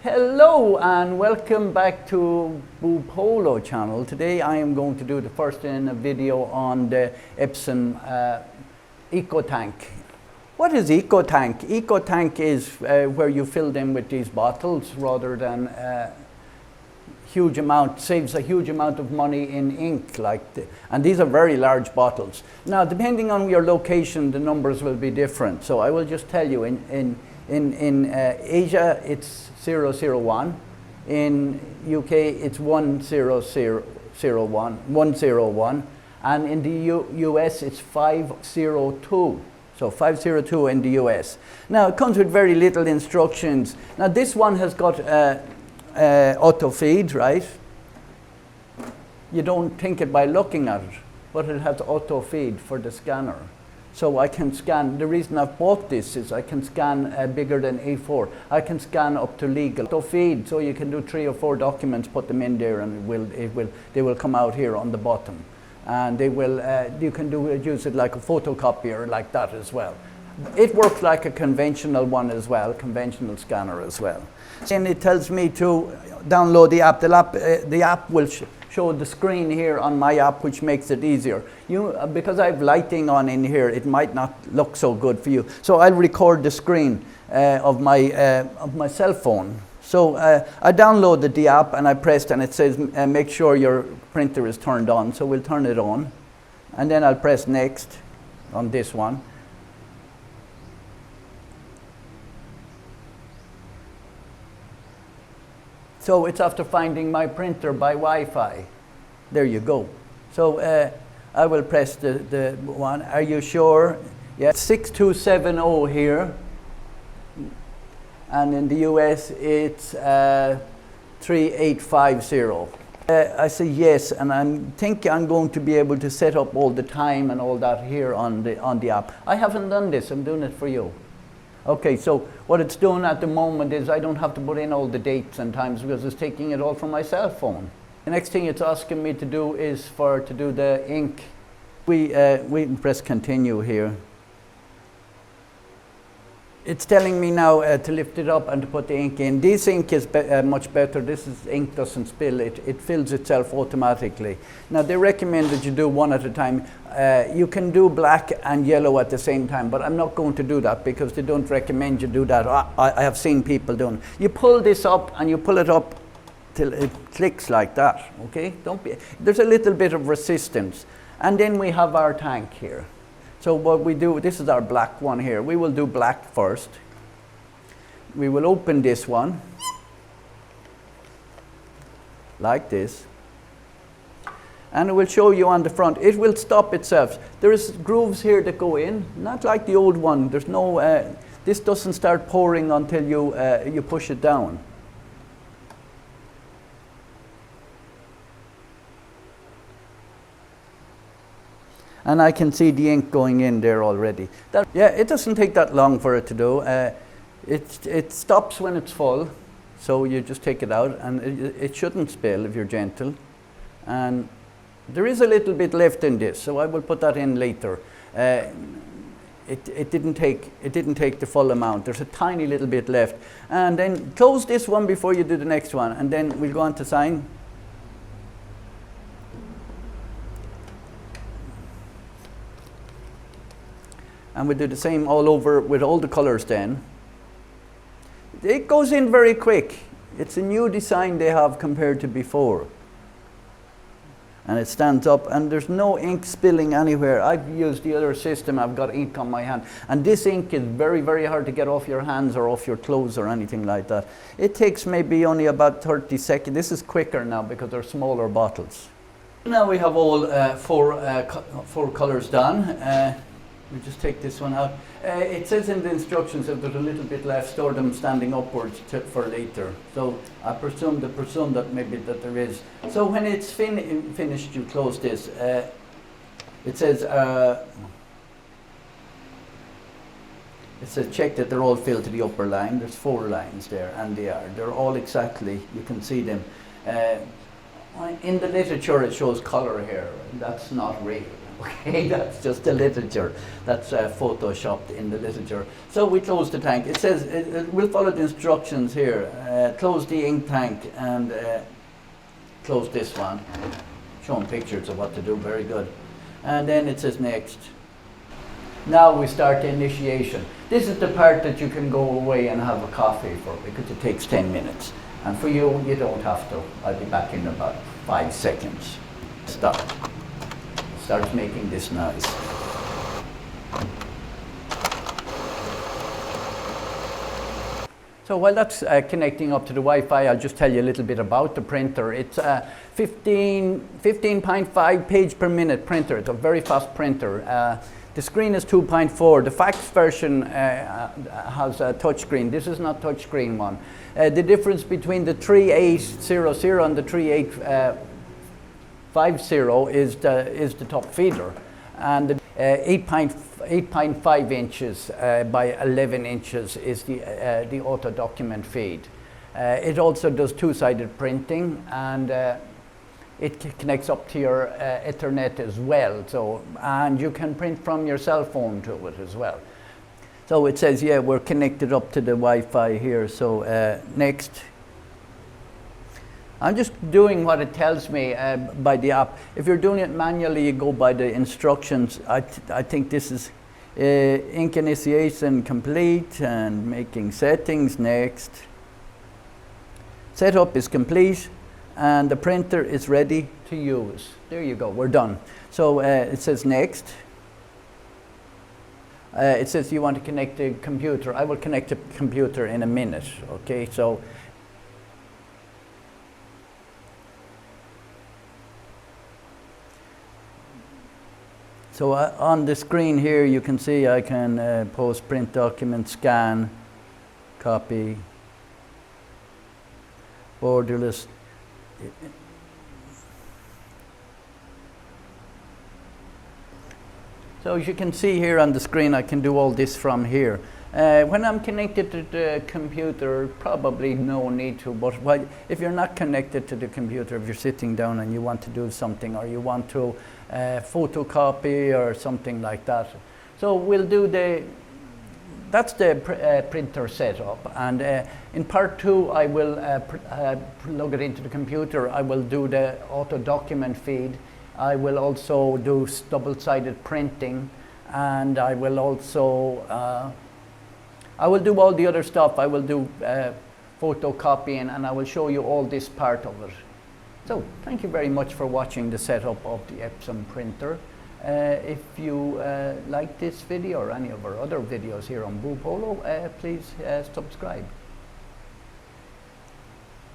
Hello and welcome back to Boopolo channel. Today I am going to do the first in a video on the EPSON EcoTank. What is EcoTank? EcoTank is where you fill them with these bottles rather than saves a huge amount of money in ink, and these are very large bottles. Now, depending on your location, the numbers will be different. So I will just tell you, in Asia it's 001, in UK it's 101, and in the US it's 502. So 502 in the US. Now it comes with very little instructions. Now this one has got auto feed, right? You don't think it by looking at it, but it has auto feed for the scanner. So I can scan. The reason I've bought this is I can scan bigger than A4. I can scan up to legal. Auto feed, so you can do 3 or 4 documents, put them in there, and they will come out here on the bottom, and they will. You can use it like a photocopier like that as well. It works like a conventional one as well, conventional scanner as well. And it tells me to download the app. The app will show the screen here on my app, which makes it easier. Because I have lighting on in here, it might not look so good for you. So I'll record the screen of my cell phone. So I downloaded the app and I pressed, and it says make sure your printer is turned on. So we'll turn it on, and then I'll press next on this one. So it's after finding my printer by Wi-Fi. There you go. So I will press the one. Are you sure? Yeah, 6270 here. And in the US it's 3850. I say yes, and I think I'm going to be able to set up all the time and all that here on the app. I haven't done this. I'm doing it for you. Okay, so what it's doing at the moment is I don't have to put in all the dates and times because it's taking it all from my cell phone. The next thing it's asking me to do is to do the ink. We press continue here. It's telling me now to lift it up and to put the ink in. This ink is much better. Ink doesn't spill. It fills itself automatically. Now they recommend that you do one at a time. You can do black and yellow at the same time, but I'm not going to do that because they don't recommend you do that. I have seen people doing. You pull this up and you pull it up till it clicks like that. Okay? There's a little bit of resistance, and then we have our tank here. So what we do, this is our black one here. We will do black first. We will open this one like this, and it will show you on the front. It will stop itself. There is grooves here that go in, not like the old one. There's no. This doesn't start pouring until you push it down. And I can see the ink going in there already. Yeah, it doesn't take that long for it to do. It stops when it's full, so you just take it out, and it shouldn't spill if you're gentle. And there is a little bit left in this, so I will put that in later. It didn't take the full amount. There's a tiny little bit left. And then close this one before you do the next one, and then we'll go on to sign. And we do the same all over with all the colors then. It goes in very quick. It's a new design they have compared to before. And it stands up, and there's no ink spilling anywhere. I've used the other system, I've got ink on my hand. And this ink is very, very hard to get off your hands or off your clothes or anything like that. It takes maybe only about 30 seconds. This is quicker now because they're smaller bottles. Now we have all four colors done. We just take this one out. It says in the instructions that there's a little bit left, store them standing upwards for later. So I presume that maybe that there is. So when it's finished, you close this. It says check that they're all filled to the upper line. There's 4 lines there, and they are. They're all exactly. You can see them. In the literature, it shows color here. That's not real. Okay, that's just the literature. That's photoshopped in the literature. So we close the tank. It says, we'll follow the instructions here. Close the ink tank and close this one. Showing pictures of what to do, very good. And then it says next. Now we start the initiation. This is the part that you can go away and have a coffee for because it takes 10 minutes. And for you, you don't have to. I'll be back in about 5 seconds. Stop. Starts making this noise. So while that's connecting up to the Wi-Fi, I'll just tell you a little bit about the printer. It's a 15.5 page per minute printer. It's a very fast printer. The screen is 2.4. The fax version has a touch screen. This is not touch screen one. The difference between the 3800 and the 3850 is the top feeder, and the 8.5 inches by 11 inches is the auto document feed. It also does two-sided printing, and it connects up to your Ethernet as well. So, and you can print from your cell phone to it as well. So it says, yeah, we're connected up to the Wi-Fi here. So next. I'm just doing what it tells me by the app. If you're doing it manually, you go by the instructions. I think this is ink initiation complete and making settings next. Setup is complete and the printer is ready to use. There you go, we're done. So it says next. It says you want to connect the computer. I will connect the computer in a minute, okay? So on the screen here, you can see I can post, print document, scan, copy, borderless. So as you can see here on the screen, I can do all this from here. When I'm connected to the computer, probably no need to, but if you're not connected to the computer, if you're sitting down and you want to do something or you want to photocopy or something like that. So we'll do that's the printer setup, and in part 2 I will plug it into the computer. I will do the auto document feed. I will also do double-sided printing, and I will also I will do all the other stuff. I will do photocopying, and I will show you all this part of it. So thank you very much for watching the setup of the EPSON printer. If you like this video or any of our other videos here on Boopolo, please subscribe.